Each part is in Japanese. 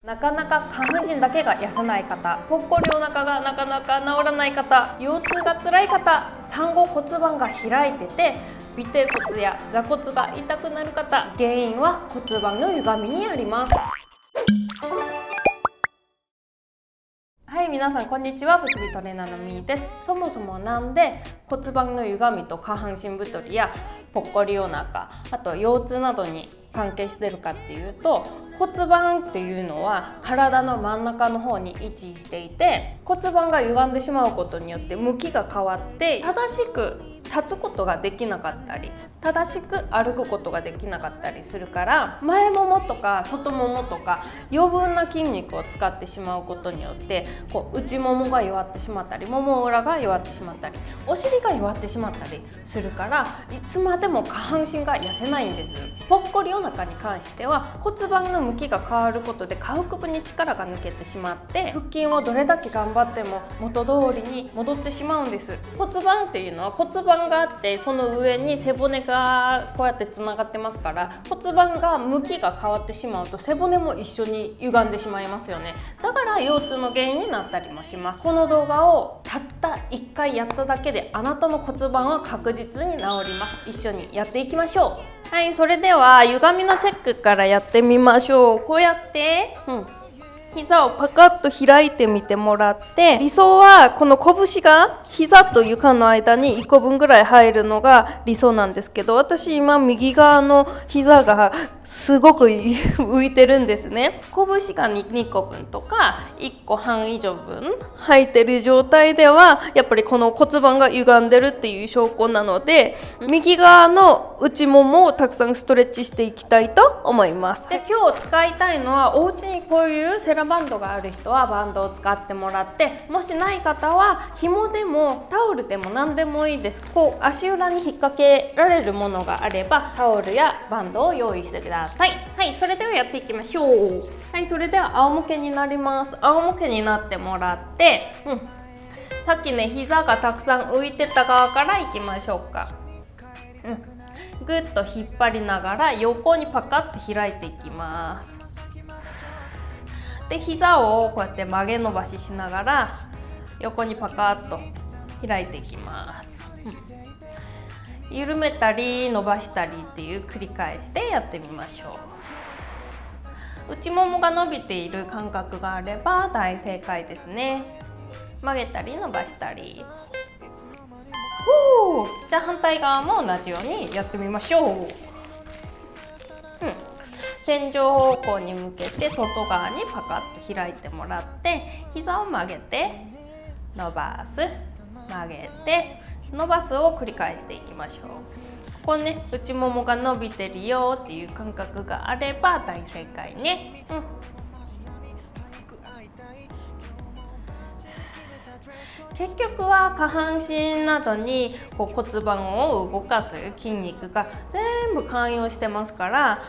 なかなか下半身だけが痩せない方、ぽっこりお腹がなかなか治らない方、腰痛が辛い方、産後骨盤が開いてて尾てい骨や座骨が痛くなる方、原因は骨盤の歪みにあります。はい、皆さんこんにちは。物理トレーナーのみーです。そもそもなんで骨盤の歪みと下半身太りやぽっこりお腹、あと腰痛などに関係してるかっていうと、骨盤っていうのは体の真ん中の方に位置していて、骨盤が歪んでしまうことによって向きが変わって正しく立つことができなかったり、正しく歩くことができなかったりするから、前ももとか外ももとか余分な筋肉を使ってしまうことによって内ももが弱ってしまったり、もも裏が弱ってしまったり、お尻が弱ってしまったりするから、いつまでも下半身が痩せないんです。ぽっこりお腹に関しては骨盤の向きが変わることで下腹部に力が抜けてしまって、腹筋をどれだけ頑張っても元通りに戻ってしまうんです。骨盤っていうのは骨盤があって、その上に背骨がこうやってつながってますから、骨盤が向きが変わってしまうと背骨も一緒に歪んでしまいますよね。だから腰痛の原因になったりもします。この動画をたった1回やっただけであなたの骨盤は確実に治ります。一緒にやっていきましょう。はい、それでは歪みのチェックからやってみましょう。こうやって、膝をパカッと開いてみてもらって、理想はこの拳が膝と床の間に1個分ぐらい入るのが理想なんですけど、私今右側の膝がすごく浮いてるんですね。拳が2個分とか1個半以上分入ってる状態ではやっぱりこの骨盤が歪んでるっていう証拠なので、右側の内ももをたくさんストレッチしていきたいと思います。で、今日使いたいのは、お家にこういうセラバンドがある人はバンドを使ってもらって、もしない方は紐でもタオルでも何でもいいです。足裏に引っ掛けられるものがあればタオルやバンドを用意してください。はい、それではやっていきましょう。はい、それでは仰向けになります。仰向けになってもらって、さっきね、膝がたくさん浮いてた側からいきましょうか。ぐっと引っ張りながら横にパカッと開いていきます。で、膝をこうやって曲げ伸ばししながら横にパカッと開いていきます。緩めたり伸ばしたりっていう繰り返しでやってみましょう。内ももが伸びている感覚があれば大正解ですね。曲げたり伸ばしたり。じゃあ反対側も同じようにやってみましょう。天井方向に向けて外側にパカッと開いてもらって、膝を曲げて伸ばす、曲げて伸ばすを繰り返していきましょう。ここね、内ももが伸びてるよっていう感覚があれば大正解ね。結局は下半身などに骨盤を動かす筋肉が全部関与してますから、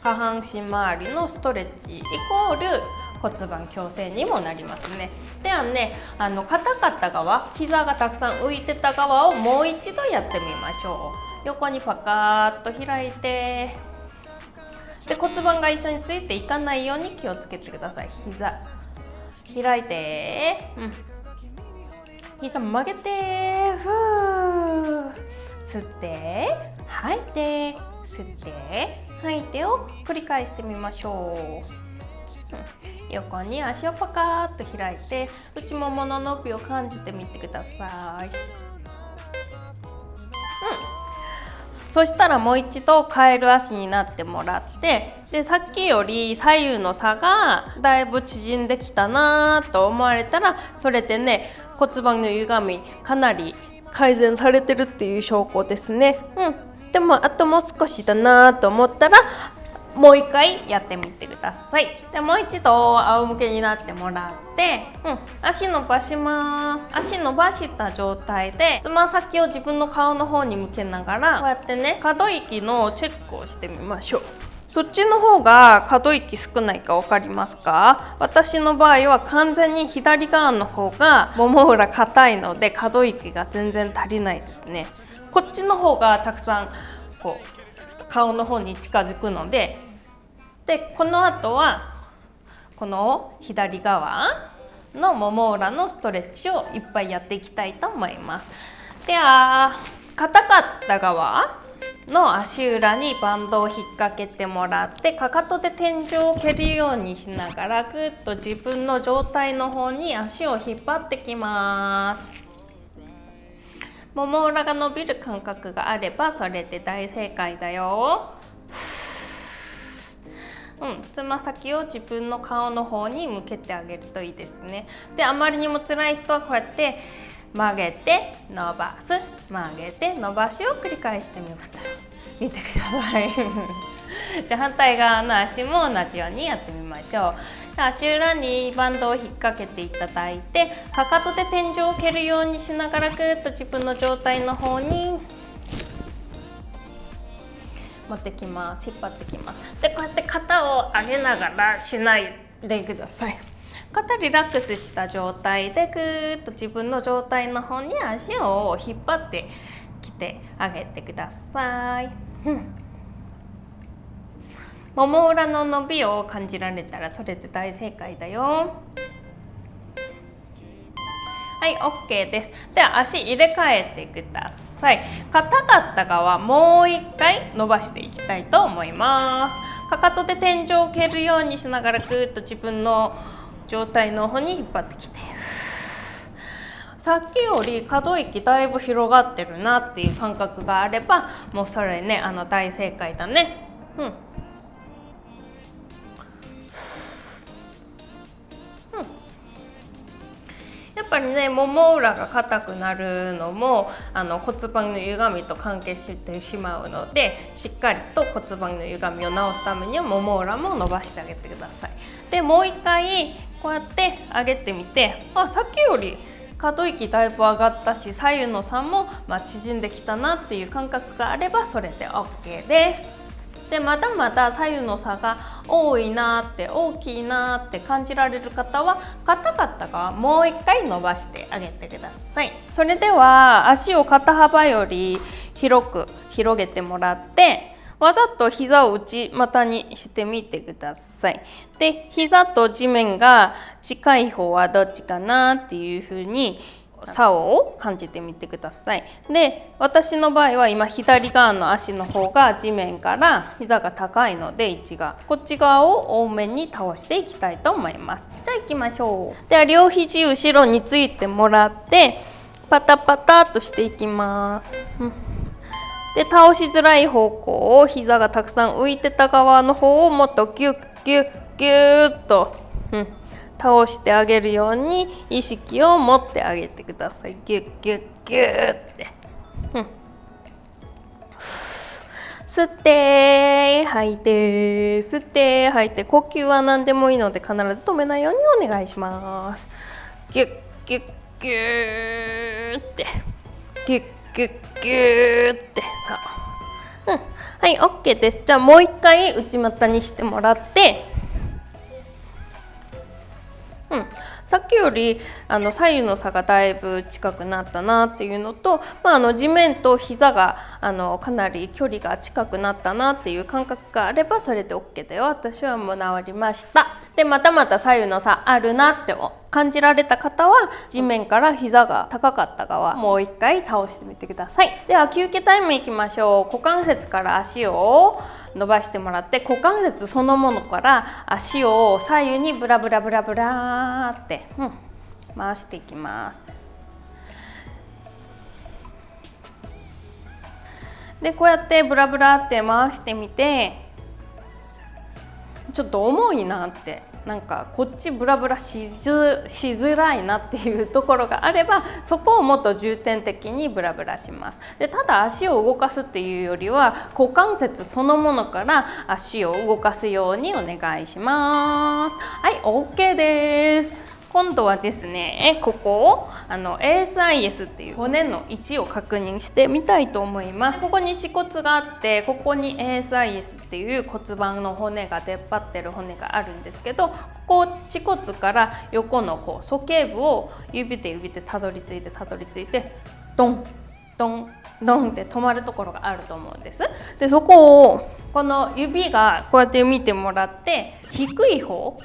下半身周りのストレッチイコール骨盤矯正にもなりますね。ではね、硬かった側、膝がたくさん浮いてた側をもう一度やってみましょう。横にパカーッと開いて、で、骨盤が一緒についていかないように気をつけてください。膝開いて、膝曲げて、吸って吐いて、吸って吐いてを繰り返してみましょう。横に足をパカーッと開いて、内ももの伸びを感じてみてください。そしたらもう一度カエル足になってもらって、で、さっきより左右の差がだいぶ縮んできたなと思われたら、それでね、骨盤の歪みかなり改善されてるっていう証拠ですね。でもあともう少しだなと思ったらもう一回やってみてください。で、もう一度仰向けになってもらって、足伸ばします。足伸ばした状態でつま先を自分の顔の方に向けながら、こうやってね、可動域のチェックをしてみましょう。そっちの方が可動域少ないか分かりますか？私の場合は完全に左側の方がもも裏硬いので可動域が全然足りないですね。こっちの方がたくさん顔の方に近づくので、この後はこの左側のもも裏のストレッチをいっぱいやっていきたいと思います。では硬かった側の足裏にバンドを引っ掛けてもらって、かかとで天井を蹴るようにしながらぐっと自分の上体の方に足を引っ張ってきます。もも裏が伸びる感覚があればそれで大正解だよ。つま先を自分の顔の方に向けてあげるといいですね。で、あまりにも辛い人はこうやって曲げて伸ばす、曲げて伸ばしを繰り返してみてください。じゃあ反対側の足も同じようにやってみましょう。足裏にバンドを引っ掛けていただいて、かかとで天井を蹴るようにしながらぐっと自分の上体の方に持ってきます。引っ張ってきます。で、こうやって肩を上げながらしないでください。肩リラックスした状態でぐーっと自分の状態の方に足を引っ張ってきてあげてください。もも裏の伸びを感じられたらそれで大正解だよ。はい、OK です。では足入れ替えてください。硬かった側もう一回伸ばしていきたいと思います。かかとで天井を蹴るようにしながらぐーっと自分の上体の方に引っ張ってきて、さっきより可動域だいぶ広がってるなっていう感覚があればもうそれね、大正解だね。やっぱりね、もも裏が硬くなるのも骨盤の歪みと関係してしまうので、しっかりと骨盤の歪みを直すためにはもも裏も伸ばしてあげてください。で、もう一回こうやって上げてみて、さっきより可動域だいぶ上がったし左右の差も縮んできたなっていう感覚があればそれで OK です。で、まだまだ左右の差が多いなって、大きいなって感じられる方は硬かった側もう一回伸ばしてあげてください。それでは足を肩幅より広く広げてもらって、わざと膝を内股にしてみてください。で、膝と地面が近い方はどっちかなっていう風に差を感じてみてください。で、私の場合は今左側の足の方が地面から膝が高いので位置がこっち側を多めに倒していきたいと思います。じゃあ行きましょう。では両肘後ろについてもらってパタパタっとしていきます。で、倒しづらい方向を膝がたくさん浮いてた側の方をもっとギュッギュッギュッと、倒してあげるように意識を持ってあげてください。ギュッギュッギュッって、吸って吐いて吸って吐いて、呼吸は何でもいいので必ず止めないようにお願いします。ギュッギュッギュッってギュッギュッギュッってさあ、はい、 OK です。じゃあもう一回内股にしてもらって、さっきより左右の差がだいぶ近くなったなっていうのと、地面と膝がかなり距離が近くなったなっていう感覚があればそれで OK だよ。私はもう治りました。で、またまた左右の差あるなって感じられた方は地面から膝が高かった側もう一回倒してみてください。では休憩タイムいきましょう。股関節から足を伸ばしてもらって、股関節そのものから足を左右にブラブラブラブラって、回していきます。で、こうやってブラブラって回してみて、ちょっと重いなって、なんかこっちブラブラしづらいなっていうところがあればそこをもっと重点的にブラブラします。で、ただ足を動かすっていうよりは股関節そのものから足を動かすようにお願いします。はい、 OK です。今度はですね、ここをASIS っていう骨の位置を確認してみたいと思います。ここに恥骨があって、ここに ASIS っていう骨盤の骨が出っ張ってる骨があるんですけど、ここ恥骨から横の鼠径部を指でたどり着いてドンドンドンって止まるところがあると思うんです。で、そこをここの指がこうやって見てもらって低い方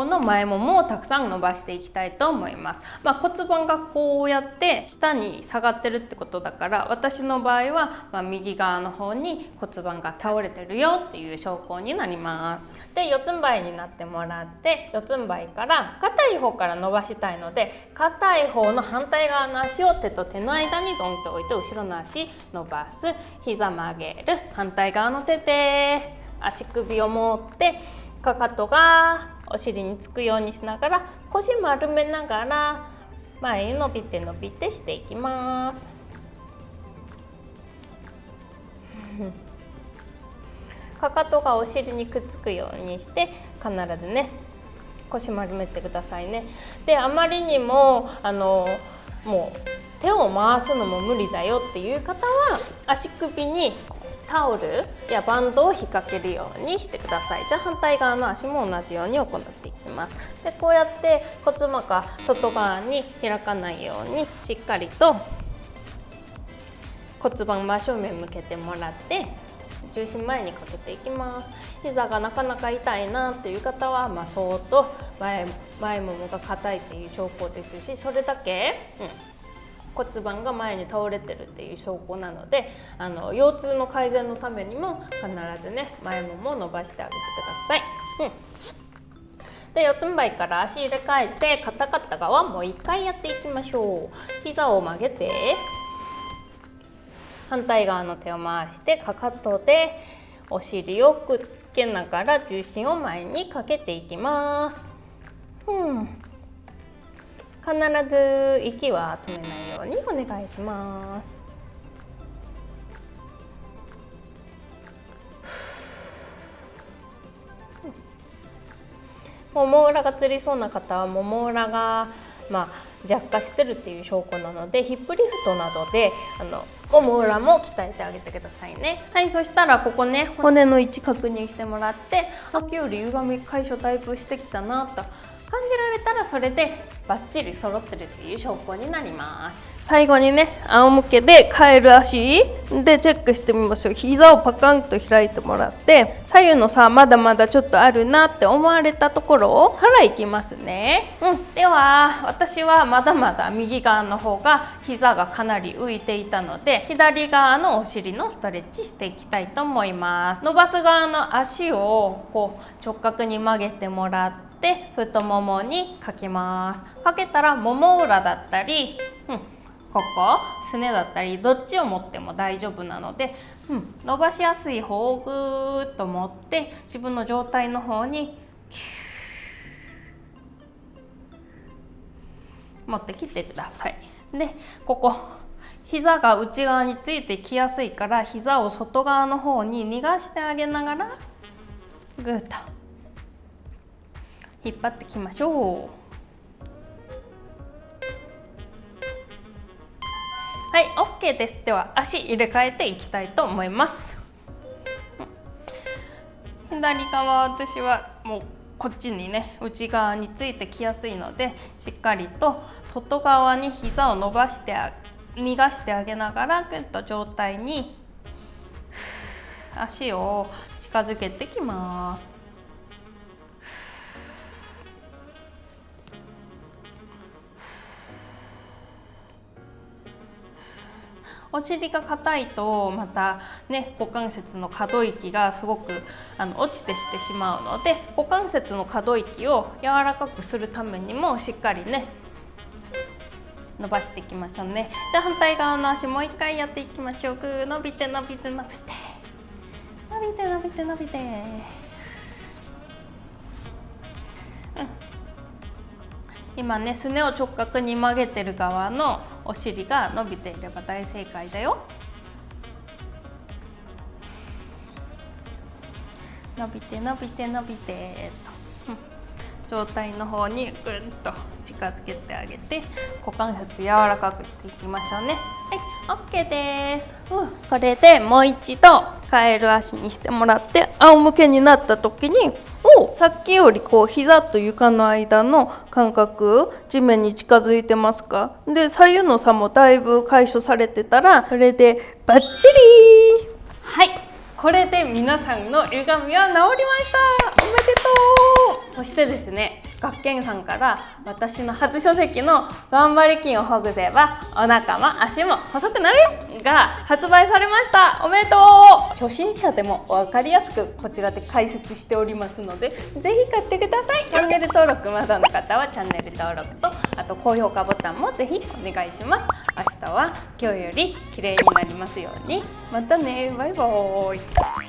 の前ももをたくさん伸ばしていきたいと思います。骨盤がこうやって下に下がってるってことだから、私の場合は、右側の方に骨盤が倒れてるよっていう証拠になります。で、四つん這いになってもらって、四つん這いから硬い方から伸ばしたいので、硬い方の反対側の足を手と手の間にドンと置いて、後ろの足伸ばす、膝曲げる、反対側の手で足首を持ってかかとがお尻につくようにしながら、腰丸めながら前に伸びて伸びてしていきます。かかとがお尻にくっつくようにして必ずね腰丸めてくださいね。で、あまりにももう手を回すのも無理だよっていう方は足首にタオルやバンドを引っ掛けるようにしてください。じゃあ反対側の足も同じように行っていきます。で、こうやって骨盤が外側に開かないようにしっかりと骨盤真正面向けてもらって重心前にかけていきます。膝がなかなか痛いなっていう方は、そーっと前ももが硬いっていう証拠ですし、それだけ、骨盤が前に倒れてるっていう証拠なので、腰痛の改善のためにも必ずね前ももを伸ばしてあげてください。で、四つん這いから足入れ替えて硬かった側もう一回やっていきましょう。膝を曲げて反対側の手を回してかかとでお尻をくっつけながら重心を前にかけていきます。必ず息は止めないようにお願いします。もも裏がつりそうな方はもも裏が弱化してるっていう証拠なので、ヒップリフトなどでもも裏も鍛えてあげてくださいね。はい、そしたらここね骨の位置確認してもらって、さっきより歪み解消だいぶしてきたなと感じられたら、それでバッチリ揃ってるっていう証拠になります。最後にね仰向けでカエル足でチェックしてみましょう。膝をパカンと開いてもらって、左右の差まだまだちょっとあるなって思われたところからいきますね。では私はまだまだ右側の方が膝がかなり浮いていたので、左側のお尻のストレッチしていきたいと思います。伸ばす側の足をこう直角に曲げてもらって、太ももにかけます。かけたらもも裏だったり、ここすねだったりどっちを持っても大丈夫なので、伸ばしやすい方をぐーっと持って自分の状態の方に持ってきてください。で、ここ膝が内側についてきやすいから、膝を外側の方に逃がしてあげながらぐーっと引っ張ってきましょう。はい、OK です。では足入れ替えていきたいと思います。左側、私はもうこっちにね内側についてきやすいので、しっかりと外側に膝を伸ばして逃がしてあげながらぐっと上体に足を近づけてきます。お尻が硬いとまたね股関節の可動域がすごく落ちてしてしまうので、股関節の可動域を柔らかくするためにもしっかりね伸ばしていきましょうね。じゃあ反対側の足もう一回やっていきましょう。ぐー伸びて伸びて伸びて伸びて伸びて伸びて、今ねすねを直角に曲げてる側のお尻が伸びていれば大正解だよ。伸びて伸びて伸びてと、上体の方にぐっと近づけてあげて股関節柔らかくしていきましょうね。はい、OK です。これでもう一度カエル足にしてもらって、仰向けになった時にさっきよりこう膝と床の間の間隔、地面に近づいてますか？で、左右の差もだいぶ解消されてたら、それでバッチリ。はい、これで皆さんの歪みは治りました。おめでとう。そしてですね、学研さんから私の初書籍の頑張り筋をほぐせばお腹も足も細くなるが発売されました。おめでとう。初心者でも分かりやすくこちらで解説しておりますので、ぜひ買ってください。チャンネル登録まだの方はチャンネル登録と、あと高評価ボタンもぜひお願いします。明日は今日より綺麗になりますように。またね、バイバーイ。